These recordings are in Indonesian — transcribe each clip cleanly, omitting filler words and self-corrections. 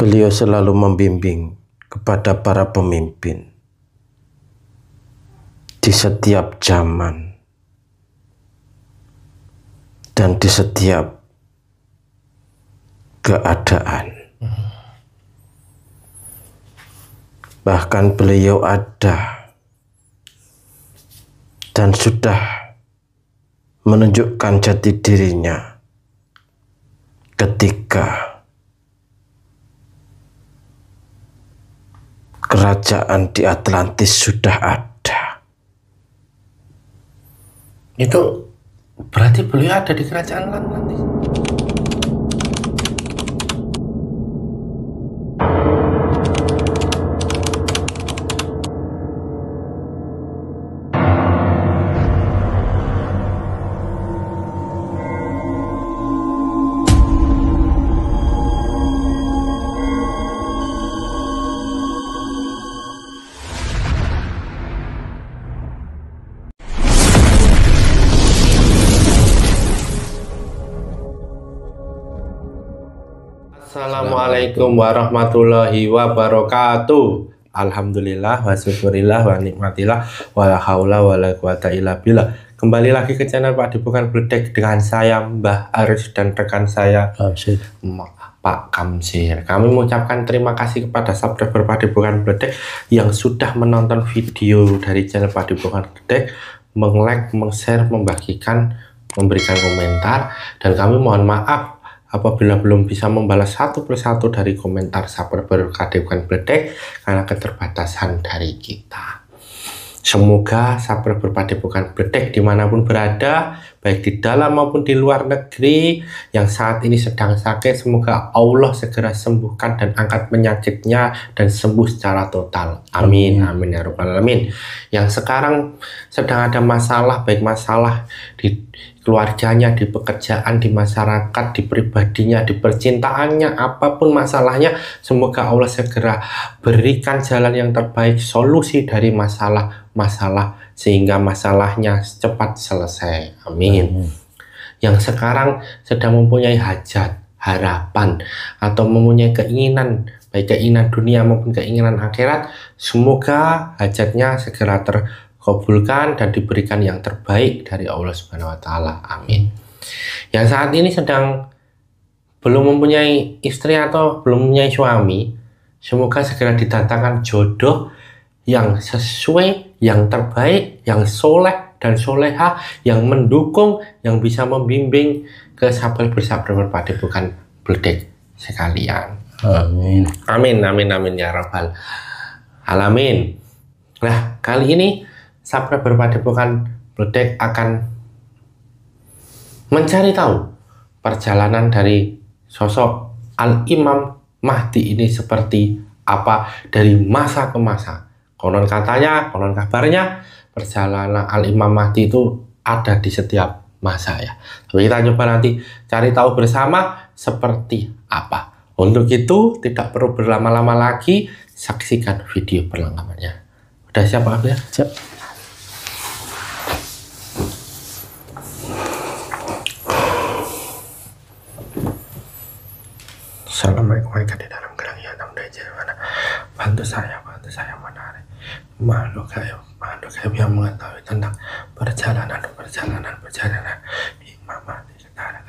Beliau selalu membimbing kepada para pemimpin di setiap zaman dan di setiap keadaan. Bahkan beliau ada dan sudah menunjukkan jati dirinya ketika kerajaan di Atlantis sudah ada. Itu berarti beliau ada di kerajaan Atlantis. Assalamualaikum warahmatullahi wabarakatuh. Alhamdulillah wa syukurillah wa nikmatillah wa la haula wa la quwata illa billah. Kembali lagi ke channel Padepokan Bledek dengan saya Mbah Aris dan rekan saya Pak Kamsir. Kami mengucapkan terima kasih kepada subscriber Padepokan Bledek yang sudah menonton video dari channel Padepokan Bledek, meng-like, meng-share, membagikan, memberikan komentar, dan kami mohon maaf apabila belum bisa membalas satu persatu dari komentar subscriber Padepokan Bledek karena keterbatasan dari kita. Semoga subscriber Padepokan Bledek dimanapun berada, baik di dalam maupun di luar negeri, yang saat ini sedang sakit, semoga Allah segera sembuhkan dan angkat penyakitnya dan sembuh secara total. Amin, amin ya rabbal alamin. Yang sekarang sedang ada masalah, baik masalah di keluarganya, di pekerjaan, di masyarakat, di pribadinya, di percintaannya, apapun masalahnya, semoga Allah segera berikan jalan yang terbaik, solusi dari masalah-masalah, sehingga masalahnya cepat selesai. Amin. Yang sekarang sedang mempunyai hajat, harapan, atau mempunyai keinginan, baik keinginan dunia maupun keinginan akhirat, semoga hajatnya segera kabulkan dan diberikan yang terbaik dari Allah Subhanahu wa taala. Amin. Yang saat ini sedang belum mempunyai istri atau belum mempunyai suami, semoga segera didatangkan jodoh yang sesuai, yang terbaik, yang soleh dan soleha, yang mendukung, yang bisa membimbing ke subscriber Padepokan Bledek sekalian. Amin. Amin, amin, amin ya rabbal alamin. Nah, kali ini subscriber Padepokan Bledek akan mencari tahu perjalanan dari sosok Al-Imam Mahdi ini seperti apa dari masa ke masa. Konon katanya, konon kabarnya, perjalanan Al-Imam Mahdi itu ada di setiap masa ya. Tapi kita coba nanti cari tahu bersama seperti apa. Untuk itu tidak perlu berlama-lama lagi, saksikan video perlengkapannya. Udah siap Pak ya? Siap. Assalamualaikum warahmatullahi wabarakatuh. Bantu saya menarik makhluk gaib yang mengetahui tentang perjalanan Imam Mahdi sekarang.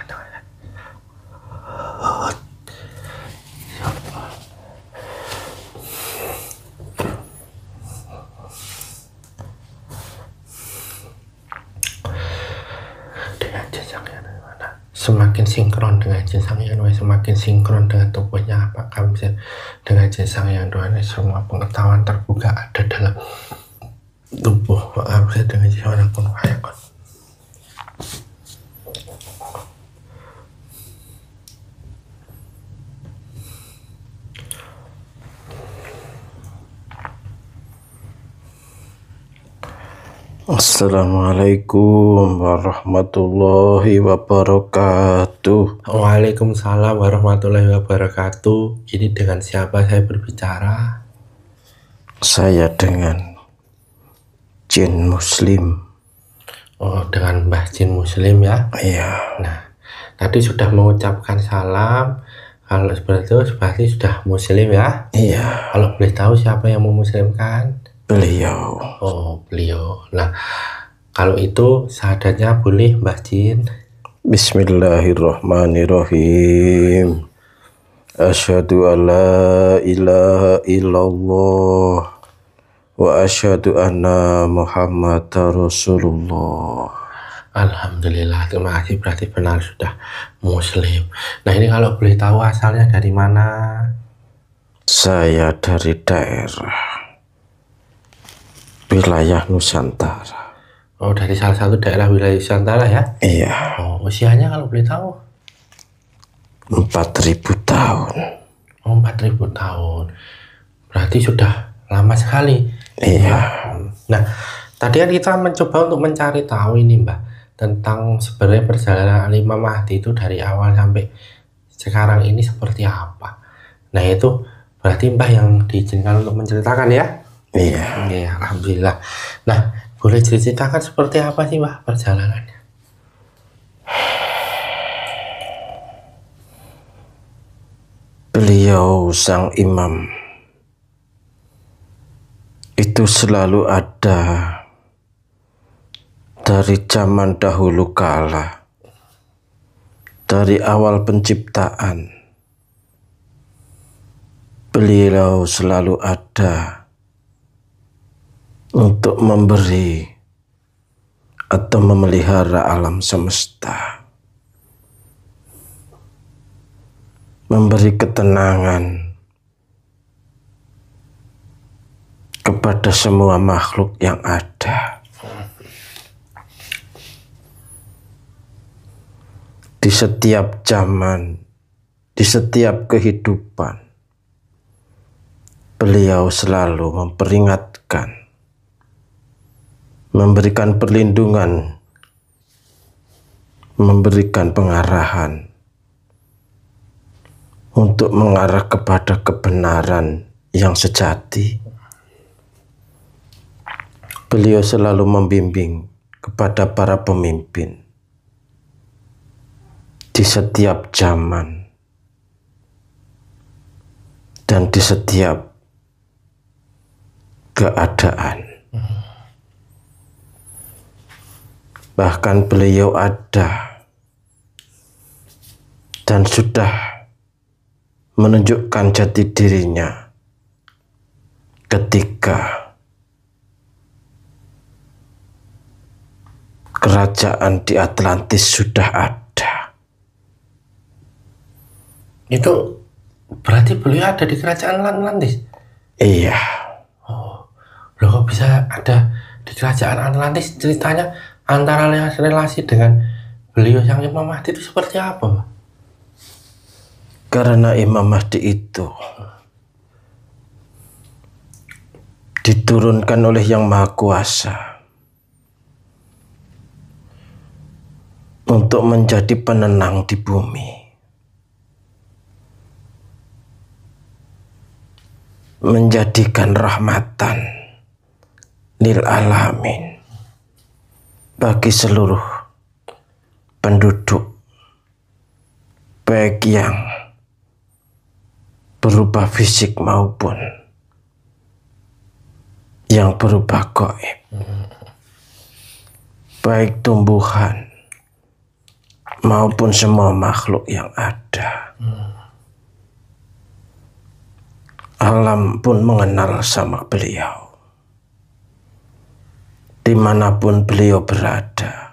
Dengan jejak yang mana? Semakin sinkron dengan jejak yang dua, semakin sinkron dengan tubuhnya Pak Kamsir. Dengan jejak yang dua ini semua pengetahuan terbuka ada dalam tubuh Pak Kamsir dengan jejak yang pun fayakun. Assalamualaikum warahmatullahi wabarakatuh. Waalaikumsalam warahmatullahi wabarakatuh. Ini dengan siapa saya berbicara? Saya dengan Jin Muslim. Oh, dengan Mbah Jin Muslim ya? Iya. Nah, tadi sudah mengucapkan salam Kalau seperti itu berarti sudah muslim ya. Iya, Kalau boleh tahu siapa yang memuslimkan? beliau. Oh, beliau. Nah, kalau itu syahadatnya boleh Mbah Jin. Bismillahirrahmanirrahim. Asyhadu an la ilaha illallah wa asyhadu anna Muhammadar Rasulullah. Alhamdulillah, terima kasih, berarti benar sudah muslim. Nah, ini kalau boleh tahu asalnya dari mana? Saya dari daerah wilayah Nusantara. Oh, dari salah satu daerah wilayah Nusantara ya? Iya, Oh, usianya kalau boleh tahu? 4000 tahun. Oh, 4000 tahun. Berarti sudah lama sekali. Iya, Nah, tadi kan kita mencoba untuk mencari tahu ini Mbak, tentang sebenarnya perjalanan Imam Mahdi itu dari awal sampai sekarang ini seperti apa. Nah, itu berarti Mbah yang diizinkan untuk menceritakan ya? iya. Oke, alhamdulillah. Nah, boleh ceritakan seperti apa sih Mbah perjalanannya? Beliau sang imam itu selalu ada dari zaman dahulu kala, dari awal penciptaan. Beliau selalu ada untuk memberi atau memelihara alam semesta, memberi ketenangan kepada semua makhluk yang ada. Di setiap zaman, di setiap kehidupan, beliau selalu memperingatkan, memberikan perlindungan, memberikan pengarahan untuk mengarah kepada kebenaran yang sejati. Beliau selalu membimbing kepada para pemimpin di setiap zaman dan di setiap keadaan. Bahkan beliau ada dan sudah menunjukkan jati dirinya ketika kerajaan di Atlantis sudah ada. Itu berarti beliau ada di kerajaan Atlantis? Iya, Oh, loh kok bisa ada di kerajaan Atlantis? Ceritanya antara relasi dengan beliau yang Imam Mahdi itu seperti apa, Pak? karena Imam Mahdi itu diturunkan oleh Yang Maha Kuasa untuk menjadi penenang di bumi, menjadikan rahmatan lil alamin bagi seluruh penduduk, baik yang berubah fisik maupun yang berubah gaib, baik tumbuhan maupun semua makhluk yang ada. Alam pun mengenal sama beliau. Dimanapun beliau berada,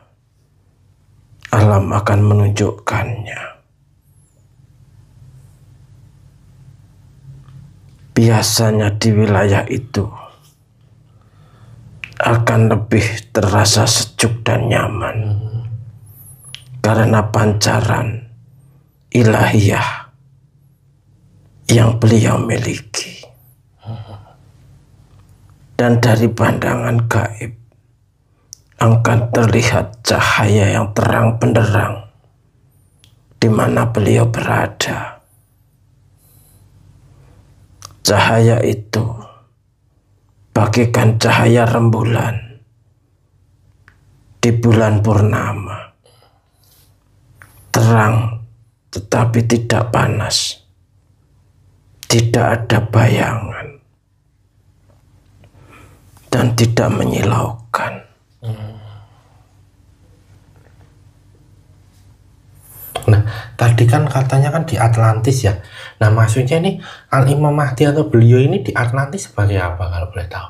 alam akan menunjukkannya. Biasanya di wilayah itu akan lebih terasa sejuk dan nyaman karena pancaran ilahiyah yang beliau miliki. Dan dari pandangan gaib akan terlihat cahaya yang terang benderang di mana beliau berada. Cahaya itu bagaikan cahaya rembulan di bulan purnama, terang tetapi tidak panas, tidak ada bayangan, dan tidak menyilaukan. Nah, tadi kan katanya kan di Atlantis ya. Nah, maksudnya nih Al-Imam Mahdi atau beliau ini di Atlantis sebagai apa kalau boleh tahu?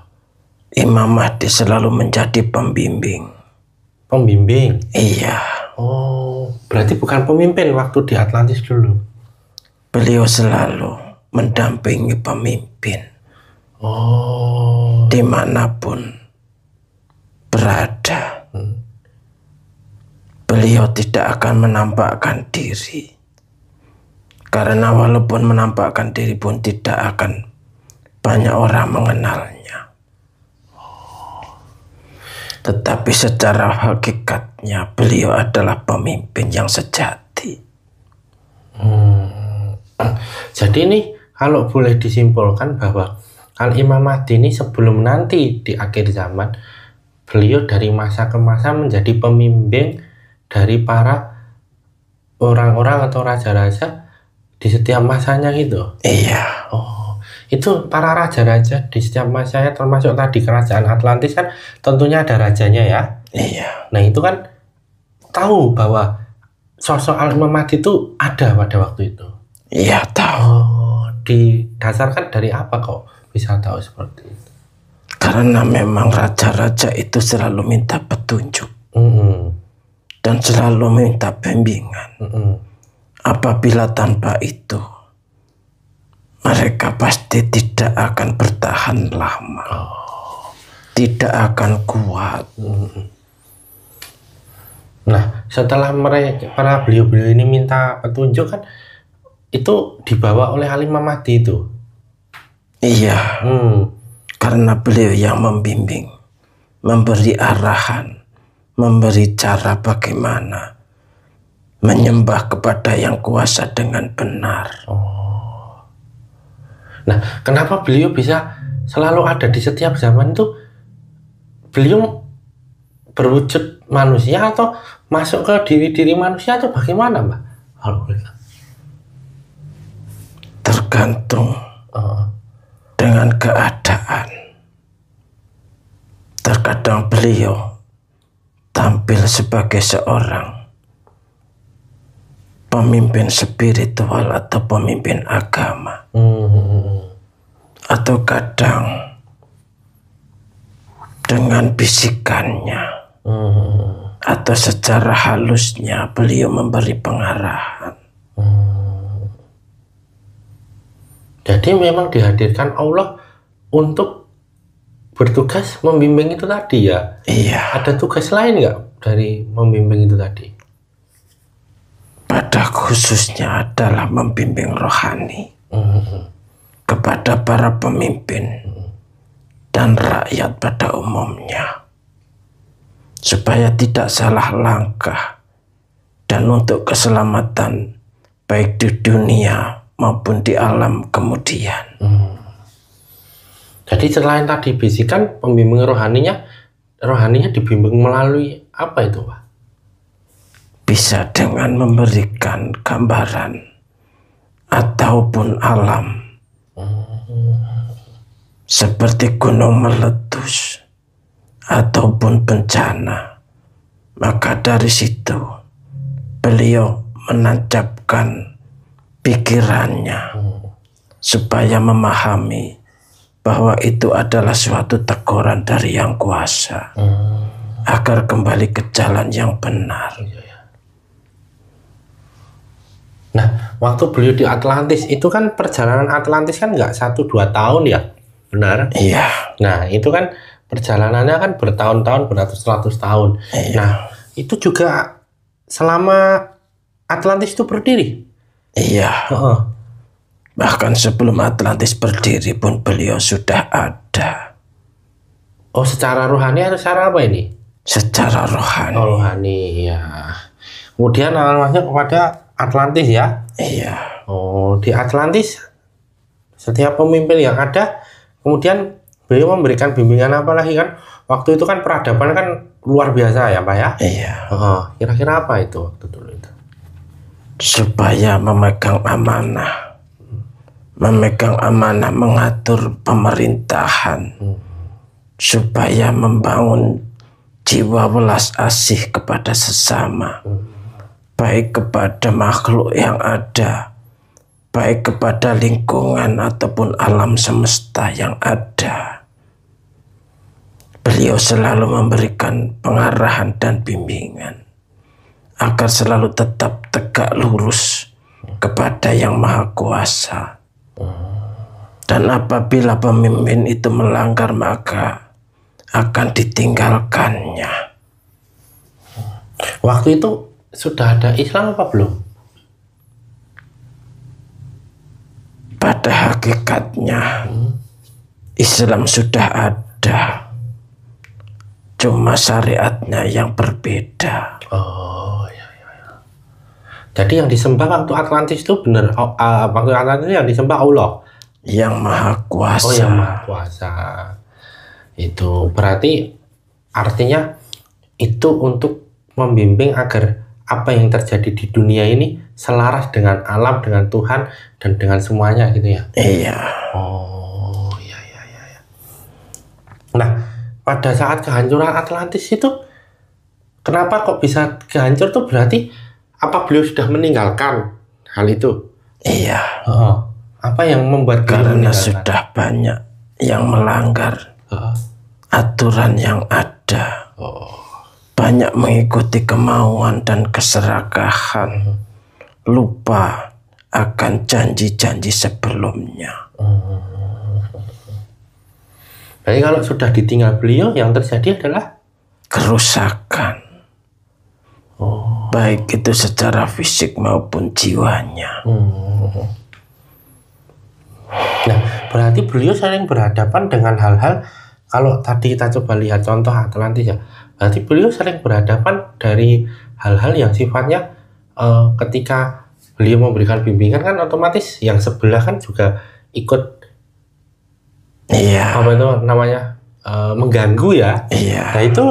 Imam Mahdi selalu menjadi pembimbing. Pembimbing? Iya. Oh, berarti bukan pemimpin waktu di Atlantis dulu? Beliau selalu mendampingi pemimpin. Oh. Dimanapun berada. Beliau tidak akan menampakkan diri. Karena walaupun menampakkan diri pun tidak akan banyak orang mengenalnya. Tetapi secara hakikatnya beliau adalah pemimpin yang sejati. Jadi ini kalau boleh disimpulkan bahwa Al-Imam Mahdi ini sebelum nanti di akhir zaman, beliau dari masa ke masa menjadi pembimbing dari para orang-orang atau raja-raja di setiap masanya gitu. Iya. Oh, itu para raja-raja di setiap masanya, termasuk tadi kerajaan Atlantis kan tentunya ada rajanya ya. Iya. Nah itu kan tahu bahwa sosok Al-Imam Mahdi itu ada pada waktu itu. Iya tahu. Oh, didasarkan dari apa kok bisa tahu seperti itu? Karena memang raja-raja itu selalu minta petunjuk. Dan selalu minta bimbingan. Apabila tanpa itu mereka pasti tidak akan bertahan lama. Tidak akan kuat. Nah, setelah mereka para beliau-beliau ini minta petunjuk kan itu dibawa oleh Al-Imam Mahdi itu. Iya. Karena beliau yang membimbing, memberi arahan, memberi cara bagaimana menyembah kepada yang kuasa dengan benar. Nah, kenapa beliau bisa selalu ada di setiap zaman itu? Beliau berwujud manusia atau masuk ke diri-diri manusia atau bagaimana, Mbak? Tergantung dengan keadaan. Terkadang beliau tampil sebagai seorang pemimpin spiritual atau pemimpin agama. Atau kadang dengan bisikannya atau secara halusnya beliau memberi pengarahan. Jadi memang dihadirkan Allah untuk bertugas membimbing itu tadi ya? Iya. Ada tugas lain nggak dari membimbing itu tadi? Pada khususnya adalah membimbing rohani kepada para pemimpin dan rakyat pada umumnya, supaya tidak salah langkah dan untuk keselamatan baik di dunia maupun di alam kemudian. Jadi selain tadi bisikan, pembimbing rohaninya dibimbing melalui apa itu, Pak? Bisa dengan memberikan gambaran ataupun alam seperti gunung meletus ataupun bencana. Maka dari situ beliau menancapkan pikirannya supaya memahami bahwa itu adalah suatu teguran dari Yang Kuasa agar kembali ke jalan yang benar. Nah, waktu beliau di Atlantis itu kan perjalanan Atlantis kan nggak 1-2 tahun ya, benar? Iya. Nah, itu kan perjalanannya kan bertahun-tahun, beratus-ratus tahun. Iya. Nah, itu juga selama Atlantis itu berdiri. Iya. Bahkan sebelum Atlantis berdiri pun beliau sudah ada. Oh, secara rohani atau secara apa ini? Secara rohani. Oh, rohani, ya. Kemudian arahnya kepada Atlantis ya? Iya. Oh, di Atlantis setiap pemimpin yang ada, kemudian beliau memberikan bimbingan apa lagi kan? Waktu itu kan peradaban kan luar biasa ya, Pak ya? Iya. Kira-kira apa itu waktu dulu itu? Supaya memegang amanah, memegang amanah mengatur pemerintahan supaya membangun jiwa welas asih kepada sesama, baik kepada makhluk yang ada, baik kepada lingkungan ataupun alam semesta yang ada. Beliau selalu memberikan pengarahan dan bimbingan agar selalu tetap tegak lurus kepada Yang Maha Kuasa. Dan apabila pemimpin itu melanggar, maka akan ditinggalkannya. Waktu itu sudah ada Islam apa belum? Pada hakikatnya Islam sudah ada, cuma syariatnya yang berbeda. Oh ya. Jadi yang disembah waktu Atlantis itu benar, waktu Atlantis yang disembah Allah, Yang Maha Kuasa. Oh, Yang Maha Kuasa. Itu berarti artinya itu untuk membimbing agar apa yang terjadi di dunia ini selaras dengan alam, dengan Tuhan, dan dengan semuanya gitu ya. Iya. Oh iya. Nah, pada saat kehancuran Atlantis itu kenapa kok bisa kehancur tuh, berarti apa beliau sudah meninggalkan hal itu? Iya. Apa yang membuat karena sudah banyak yang melanggar aturan yang ada, banyak mengikuti kemauan dan keserakahan, lupa akan janji-janji sebelumnya. Jadi kalau sudah ditinggal beliau, yang terjadi adalah kerusakan, baik itu secara fisik maupun jiwanya. Nah, berarti beliau sering berhadapan dengan hal-hal, kalau tadi kita coba lihat contoh Atlantis ya, berarti beliau sering berhadapan dari hal-hal yang sifatnya ketika beliau memberikan bimbingan kan otomatis yang sebelah kan juga ikut, iya, apa itu namanya, mengganggu ya. Iya. Nah itu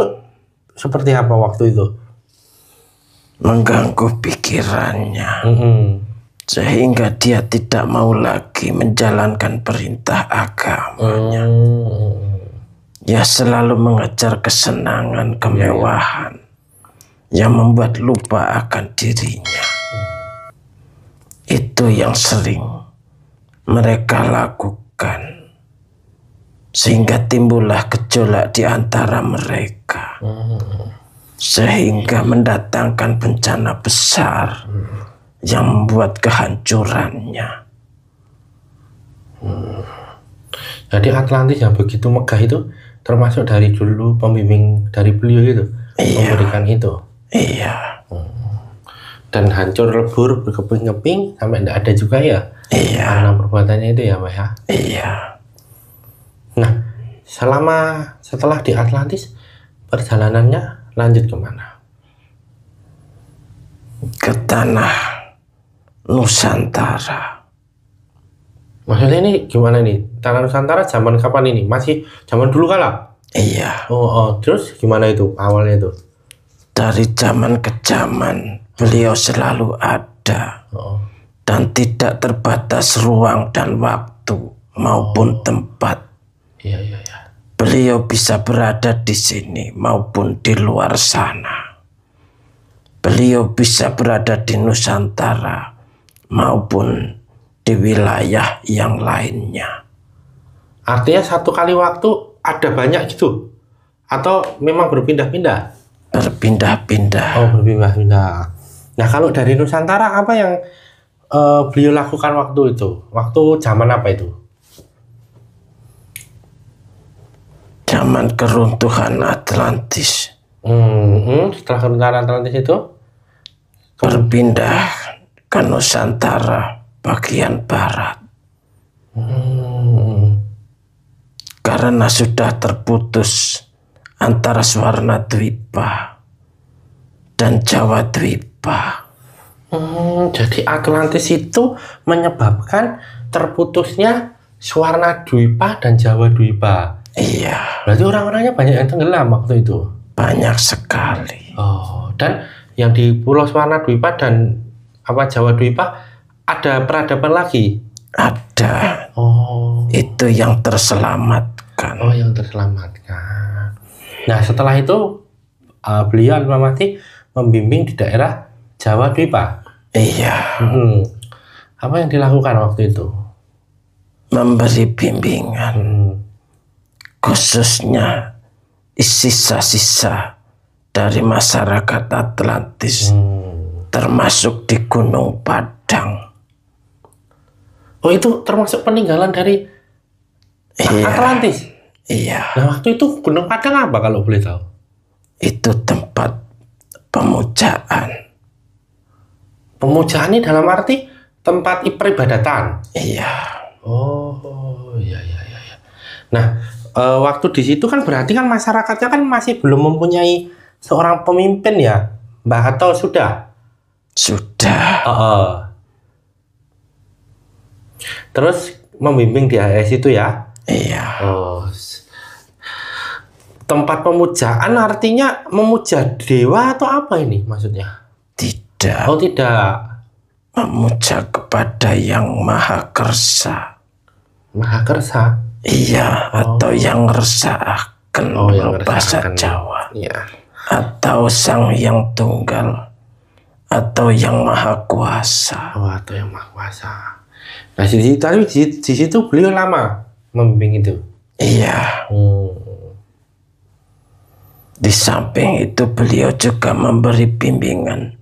seperti apa waktu itu? Mengganggu pikirannya. Sehingga dia tidak mau lagi menjalankan perintah agamanya. Dia selalu mengejar kesenangan, kemewahan yang membuat lupa akan dirinya. Itu yang sering mereka lakukan, sehingga timbullah gejolak di antara mereka, sehingga mendatangkan bencana besar yang membuat kehancurannya. Jadi Atlantis yang begitu megah itu termasuk dari dulu pembimbing dari beliau itu, memberikan itu. Iya. Dan hancur lebur berkeping-keping sampai tidak ada juga ya. Iya. Karena perbuatannya itu ya, Pak ya. Iya. Nah, setelah di Atlantis perjalanannya lanjut kemana? Ke tanah Nusantara. Maksudnya ini gimana nih? Tanah Nusantara zaman kapan ini? Masih zaman dulu kala? Iya. Terus gimana itu awalnya itu? Dari zaman ke zaman beliau selalu ada, dan tidak terbatas ruang dan waktu maupun tempat. Iya. Beliau bisa berada di sini maupun di luar sana. Beliau bisa berada di Nusantara maupun di wilayah yang lainnya. Artinya satu kali waktu ada banyak gitu? Atau memang berpindah-pindah? Berpindah-pindah. Oh, berpindah-pindah. Nah, kalau dari Nusantara apa yang beliau lakukan waktu itu? Waktu zaman apa itu? Zaman keruntuhan Atlantis. Setelah keruntuhan Atlantis itu? Berpindah ke Nusantara bagian barat. Karena sudah terputus antara Swarna Dwipa dan Jawa Dwipa. Jadi Atlantis itu menyebabkan terputusnya Swarna Dwipa dan Jawa Dwipa. Iya. Berarti orang-orangnya banyak yang tenggelam waktu itu. Banyak sekali. Dan yang di Pulau Swarna Dwipa dan Jawa Dwipa ada peradaban lagi. Ada. Oh. Itu yang terselamatkan. Oh, yang terselamatkan. Nah, setelah itu beliau Al-Mamati membimbing di daerah Jawa Dwipa. Iya. Apa yang dilakukan waktu itu? Memberi bimbingan. Khususnya sisa-sisa dari masyarakat Atlantis. Termasuk di Gunung Padang. Oh, itu termasuk peninggalan dari Atlantis? Iya. Nah, waktu itu Gunung Padang apa kalau boleh tahu? Itu tempat pemujaan. Pemujaan ini dalam arti tempat peribadatan? Iya. Oh, iya. Nah, waktu di situ kan berarti kan masyarakatnya kan masih belum mempunyai seorang pemimpin ya, Mbak, atau sudah? Sudah. Terus membimbing di AS itu ya? Iya. Oh. Tempat pemujaan artinya memuja dewa atau apa ini maksudnya? Tidak. Oh, tidak. Memuja kepada yang maha kersa. Maha kersa? Iya, atau yang resahkan. Yang bahasa resahkan. Jawa. Iya. Atau sang yang tunggal. Atau yang maha kuasa. Oh, atau yang maha kuasa. Nah, di situ beliau lama membimbing itu. Iya. Di samping itu beliau juga memberi bimbingan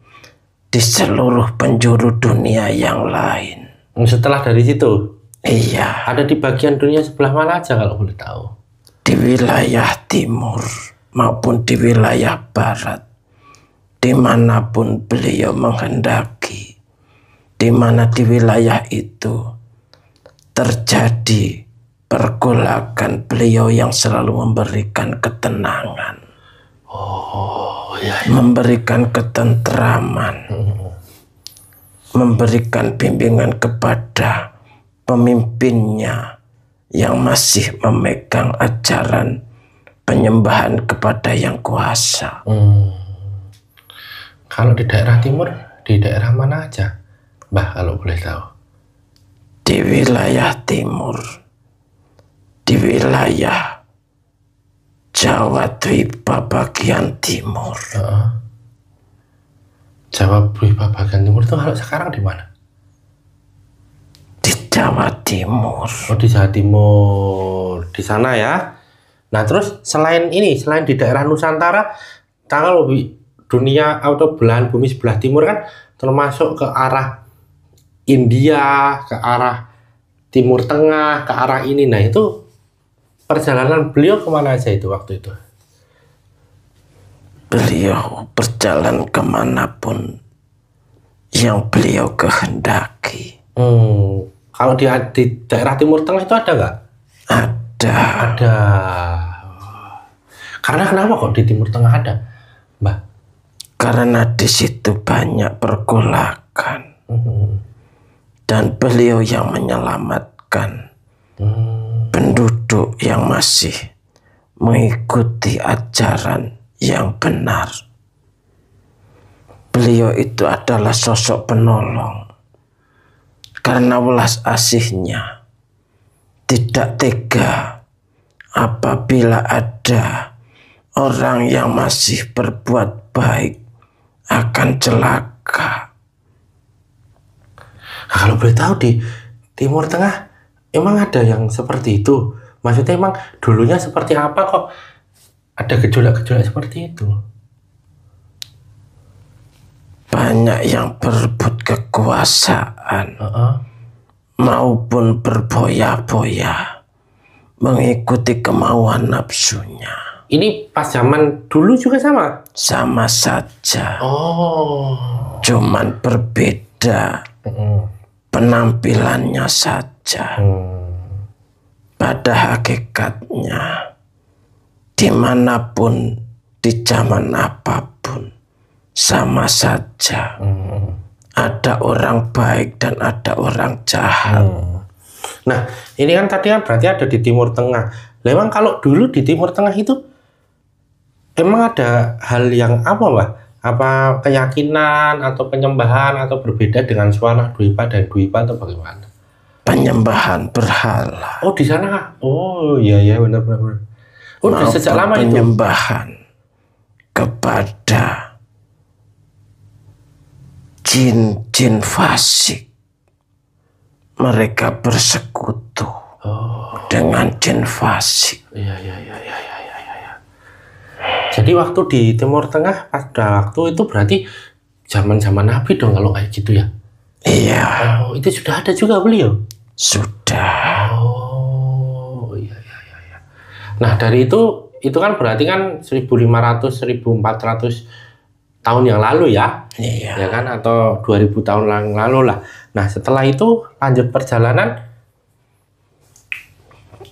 di seluruh penjuru dunia yang lain. Setelah dari situ? Iya. Ada di bagian dunia sebelah mana aja kalau boleh tahu? Di wilayah timur maupun di wilayah barat. Dimanapun beliau menghendaki. Di mana di wilayah itu terjadi pergolakan, beliau yang selalu memberikan ketenangan. Memberikan ketentraman. Memberikan bimbingan kepada pemimpinnya yang masih memegang ajaran penyembahan kepada yang kuasa. Kalau di daerah timur, di daerah mana aja, Mbah, kalau boleh tahu? Di wilayah timur, di wilayah Jawa Dwipa bagian timur. Jawa Dwipa bagian timur itu kalau sekarang di mana? Di Jawa Timur. Oh, di Jawa Timur, di sana ya. Nah, terus selain ini, selain di daerah Nusantara, kalau dunia atau belahan bumi sebelah timur kan termasuk ke arah India, ke arah Timur Tengah, ke arah ini. Nah, itu perjalanan beliau kemana aja itu waktu itu? Beliau berjalan kemanapun yang beliau kehendaki. Kalau di daerah Timur Tengah itu ada nggak? Ada. Karena kenapa kok di Timur Tengah ada, Mbak? Karena di situ banyak pergolakan. Dan beliau yang menyelamatkan penduduk yang masih mengikuti ajaran yang benar. Beliau itu adalah sosok penolong. Karena welas asihnya tidak tega apabila ada orang yang masih berbuat baik akan celaka. Nah, kalau boleh tahu di Timur Tengah emang ada yang seperti itu? Maksudnya emang dulunya seperti apa kok ada gejolak-gejolak seperti itu? Banyak yang berebut kekuasaan maupun berboya-boya mengikuti kemauan nafsunya. Ini pas zaman dulu juga sama? Sama saja. Cuman berbeda penampilannya saja. Pada hakikatnya dimanapun, di zaman apapun, sama saja. Ada orang baik dan ada orang jahat. Nah, ini kan tadi kan berarti ada di Timur Tengah. Memang kalau dulu di Timur Tengah itu emang ada hal yang apa, Mbak? Apa keyakinan atau penyembahan atau berbeda dengan Swana Dwipa dan Dwipa atau bagaimana? penyembahan berhala. Oh, di sana. Oh, iya ya, benar. Oh, udah sejak lama itu. Penyembahan kepada jin-jin fasik. Mereka bersekutu dengan jin fasik. Iya. Jadi waktu di Timur Tengah pada waktu itu berarti zaman-zaman Nabi dong kalau kayak gitu ya? Iya. Oh, itu sudah ada juga beliau? Sudah. Oh, iya. Nah, dari itu kan berarti kan 1500-1400 tahun yang lalu ya? Iya. Ya kan, atau 2000 tahun yang lalu lah. Nah, setelah itu lanjut perjalanan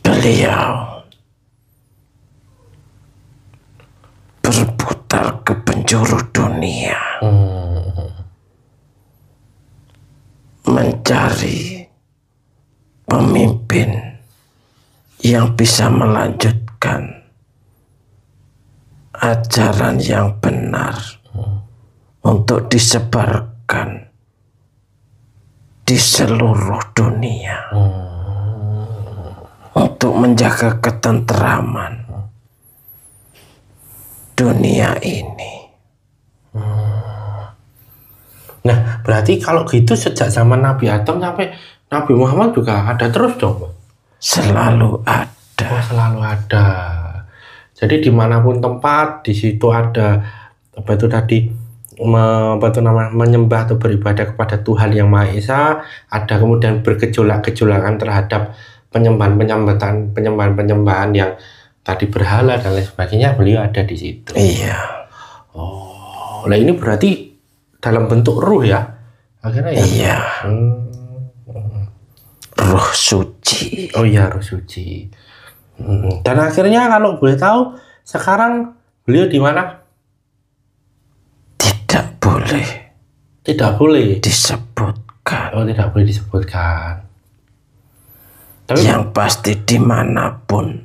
beliau berputar ke penjuru dunia, mencari pemimpin yang bisa melanjutkan ajaran yang benar untuk disebarkan di seluruh dunia, untuk menjaga ketentraman dunia ini. Nah, berarti kalau gitu sejak zaman Nabi Adam sampai Nabi Muhammad juga ada terus dong? Selalu ada. Oh, selalu ada. Jadi dimanapun tempat, di situ ada menyembah atau beribadah kepada Tuhan yang Maha Esa. Ada kemudian bergejolak-gejolakan terhadap penyembahan yang tadi berhala dan lain sebagainya, beliau ada di situ. Iya. Oh, nah ini berarti dalam bentuk ruh ya? Akhirnya ya? Iya. Ruh suci. Oh iya, ruh suci. Dan akhirnya kalau boleh tahu, sekarang beliau di mana? Tidak boleh. Tidak boleh Disebutkan. Oh, tidak boleh disebutkan. Tapi yang pasti dimanapun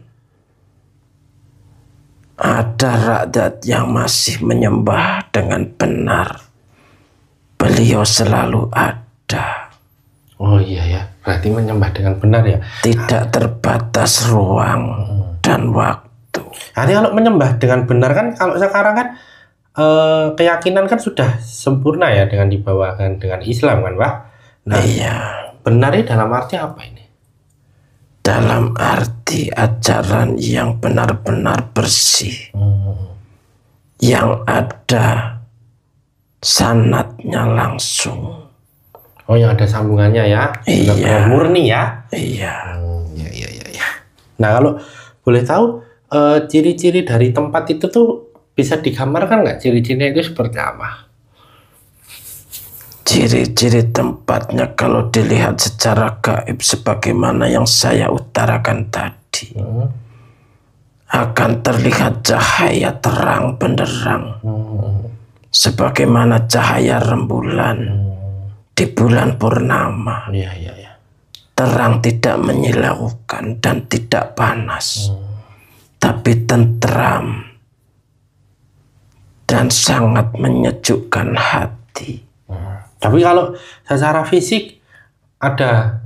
ada rakyat yang masih menyembah dengan benar, beliau selalu ada. Oh iya ya, berarti menyembah dengan benar ya. Tidak terbatas ruang dan waktu. Nanti kalau menyembah dengan benar kan, kalau sekarang kan keyakinan kan sudah sempurna ya dengan dibawakan dengan Islam kan, Pak? Nah, iya. Benarnya dalam arti apa ini? Dalam arti ajaran yang benar-benar bersih, yang ada sanadnya langsung. Oh, yang ada sambungannya ya? Iya. Murni ya? Iya. Iya. Nah, kalau boleh tahu ciri-ciri dari tempat itu tuh bisa digambarkan nggak? Ciri-cirinya itu seperti apa? Ciri-ciri tempatnya kalau dilihat secara gaib sebagaimana yang saya utarakan tadi, akan terlihat cahaya terang benderang, sebagaimana cahaya rembulan di bulan purnama. Iya. Terang, tidak menyilaukan dan tidak panas, tapi tentram dan sangat menyejukkan hati. Tapi kalau secara fisik ada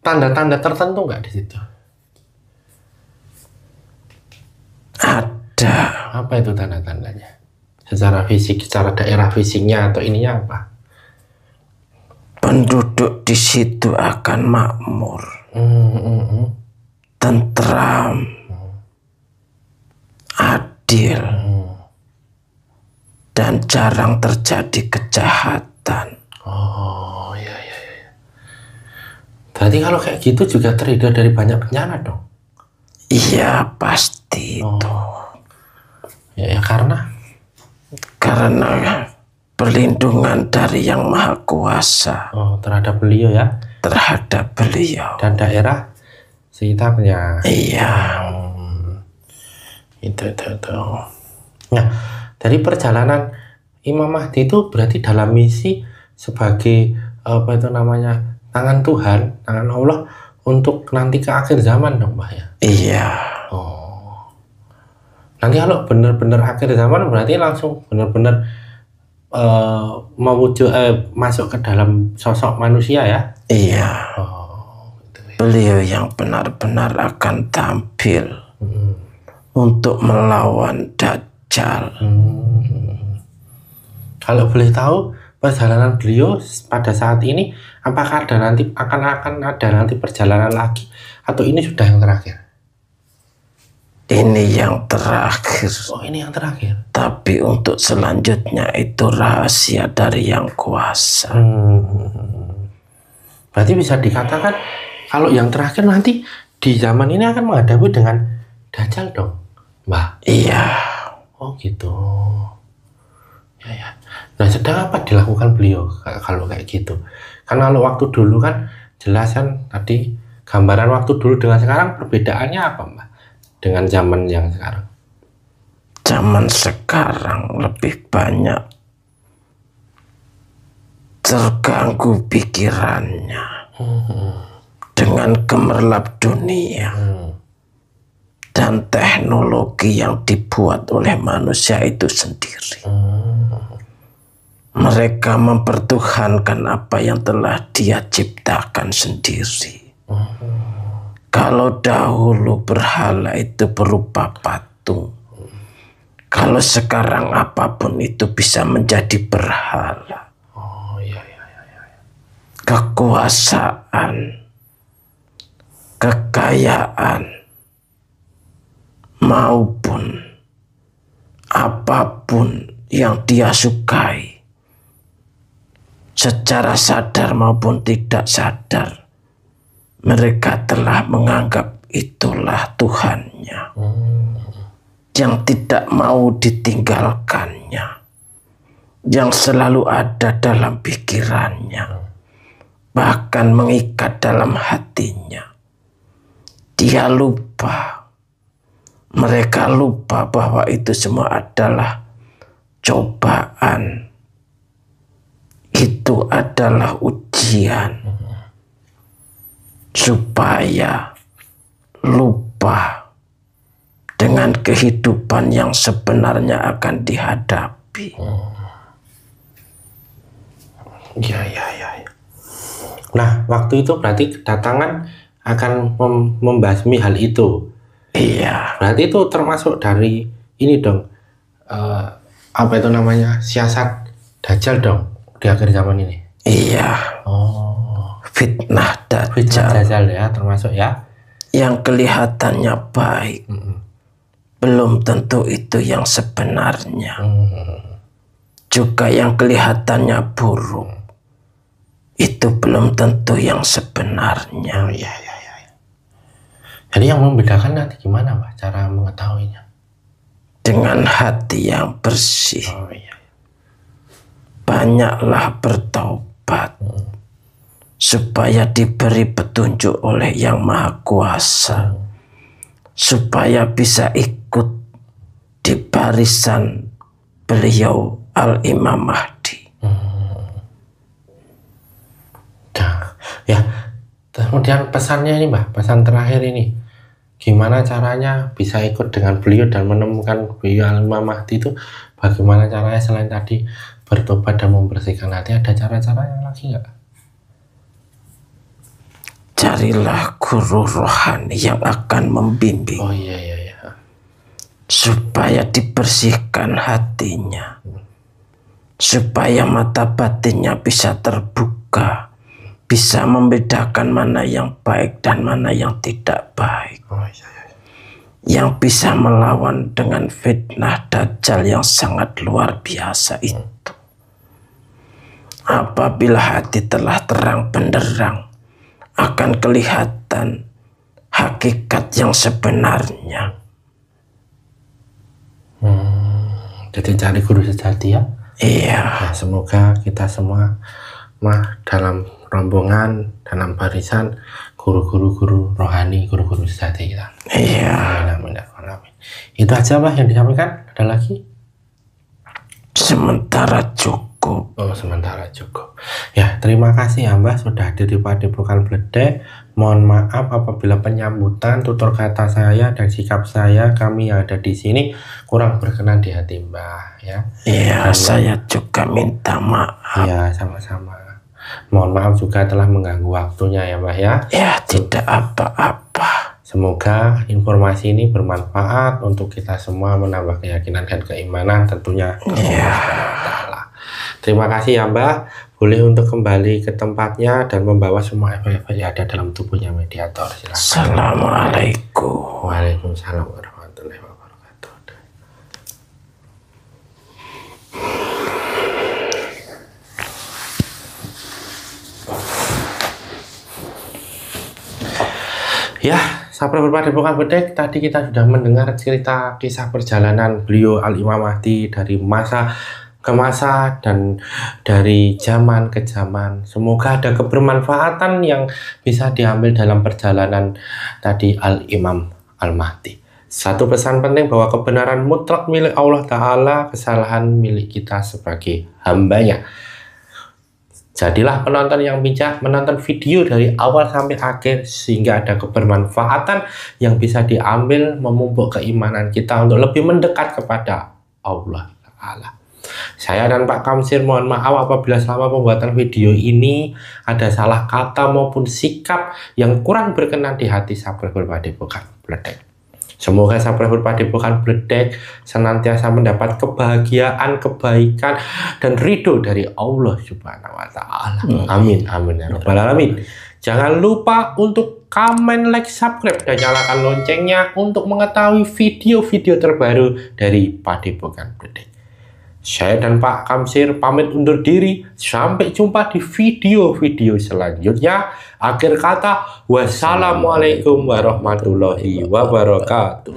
tanda-tanda tertentu nggak di situ? Ada. Apa itu tanda-tandanya? Secara fisik, secara daerah fisiknya atau ininya apa? Penduduk di situ akan makmur, tentram, adil, dan jarang terjadi kejahatan. Oh, iya. Berarti kalau kayak gitu juga terhindar dari banyak bencana dong? Iya, pasti itu. Ya, karena perlindungan dari Yang Maha Kuasa. Oh, terhadap beliau ya? Terhadap beliau. Dan daerah sekitarnya. Iya. Itu. Nah, dari perjalanan Imam Mahdi itu berarti dalam misi sebagai tangan Tuhan, tangan Allah untuk nanti ke akhir zaman dong, Mbah ya? Iya. Oh. Nanti kalau benar-benar akhir zaman berarti langsung benar-benar masuk ke dalam sosok manusia ya? Iya. Oh. beliau yang benar-benar akan tampil untuk melawan Dajjal. Kalau boleh tahu perjalanan beliau pada saat ini, apakah akan ada nanti perjalanan lagi atau ini sudah yang terakhir? Ini yang terakhir. Oh, ini yang terakhir. Tapi untuk selanjutnya itu rahasia dari Yang Kuasa. Berarti bisa dikatakan kalau yang terakhir nanti di zaman ini akan menghadapi dengan Dajjal dong, Mbah? Iya. Oh gitu. Ya. Nah, sedang apa dilakukan beliau kalau kayak gitu? Karena kalau waktu dulu kan jelas kan tadi gambaran waktu dulu dengan sekarang perbedaannya apa, Mbak? Dengan zaman yang sekarang? Zaman sekarang lebih banyak terganggu pikirannya dengan gemerlap dunia dan teknologi yang dibuat oleh manusia itu sendiri. Mereka mempertuhankan apa yang telah Dia ciptakan sendiri. Kalau dahulu berhala itu berupa patung, kalau sekarang apapun itu bisa menjadi berhala. Kekuasaan, kekayaan, maupun apapun yang dia sukai, secara sadar maupun tidak sadar, mereka telah menganggap itulah Tuhannya, yang tidak mau ditinggalkannya, yang selalu ada dalam pikirannya, bahkan mengikat dalam hatinya. Dia lupa, mereka lupa bahwa itu semua adalah cobaan. Itu adalah ujian supaya lupa dengan kehidupan yang sebenarnya akan dihadapi. Ya. Nah, waktu itu berarti kedatangan akan membasmi hal itu. Iya. Berarti itu termasuk dari ini dong, apa itu namanya, siasat Dajjal dong di akhir zaman ini. Iya. Oh, Fitnah Dajjal ya, termasuk ya. Yang kelihatannya baik, belum tentu itu yang sebenarnya. Juga yang kelihatannya buruk, itu belum tentu yang sebenarnya. Iya. Jadi yang membedakan nanti gimana, Pak, cara mengetahuinya? Dengan hati yang bersih. Oh iya. Banyaklah bertobat supaya diberi petunjuk oleh Yang Maha Kuasa, supaya bisa ikut di barisan beliau Al-Imam Mahdi. Ya, kemudian pesannya ini, Mbak, pesan terakhir ini, gimana caranya bisa ikut dengan beliau dan menemukan beliau Al-Imam Mahdi itu? Bagaimana caranya selain tadi bertobat dan membersihkan hati, ada cara-cara yang lagi nggak? Carilah guru rohani yang akan membimbing. Oh iya. Supaya dibersihkan hatinya, supaya mata batinnya bisa terbuka, bisa membedakan mana yang baik dan mana yang tidak baik. Oh iya. Yang bisa melawan dengan fitnah Dajjal yang sangat luar biasa itu. Apabila hati telah terang benderang, akan kelihatan hakikat yang sebenarnya. Jadi cari guru sejati ya. Iya. Nah, semoga kita semua dalam rombongan, dalam barisan guru-guru rohani, guru-guru sejati kita. Iya. Amin. Itu aja, Pak, yang disampaikan. Ada lagi? Sementara cukup. Oh, sementara cukup. Ya, terima kasih ya, Mbak, sudah hadir di Padepokan Bledek. Mohon maaf apabila penyambutan, tutur kata saya dan sikap saya, kami yang ada di sini kurang berkenan di hati Mbak, ya. Iya, saya juga minta maaf. Iya, sama-sama. Mohon maaf juga telah mengganggu waktunya ya Mbah ya. Ya, tidak apa-apa. Semoga informasi ini bermanfaat untuk kita semua, menambah keyakinan dan keimanan tentunya. Ya. Terima kasih ya Mbah. Boleh untuk kembali ke tempatnya dan membawa semua efek-efek yang ada dalam tubuhnya mediator. Silakan. Assalamualaikum. Waalaikumsalam warahmatullahi wabarakatuh. Ya, Sahabat Padepokan Bedek, tadi kita sudah mendengar cerita kisah perjalanan beliau Al-Imam Mahdi dari masa ke masa dan dari zaman ke zaman. Semoga ada kebermanfaatan yang bisa diambil dalam perjalanan tadi Al-Imam Al-Mahdi. Satu pesan penting bahwa kebenaran mutlak milik Allah Ta'ala, kesalahan milik kita sebagai hambanya. Jadilah penonton yang bijak, menonton video dari awal sampai akhir sehingga ada kebermanfaatan yang bisa diambil, memupuk keimanan kita untuk lebih mendekat kepada Allah Ta'ala. Saya dan Pak Kamsir mohon maaf apabila selama pembuatan video ini ada salah kata maupun sikap yang kurang berkenan di hati Sahabat Padepokan Bedek. Semoga Sahabat Padepokan Bedek senantiasa mendapat kebahagiaan, kebaikan, dan ridho dari Allah Subhanahu wa Ta'ala. Amin, amin ya rabbal alamin. Jangan lupa untuk komen, like, subscribe, dan nyalakan loncengnya untuk mengetahui video-video terbaru dari Padepokan Bedek. Saya dan Pak Kamsir pamit undur diri. Sampai jumpa di video-video selanjutnya. Akhir kata, wassalamualaikum warahmatullahi wabarakatuh.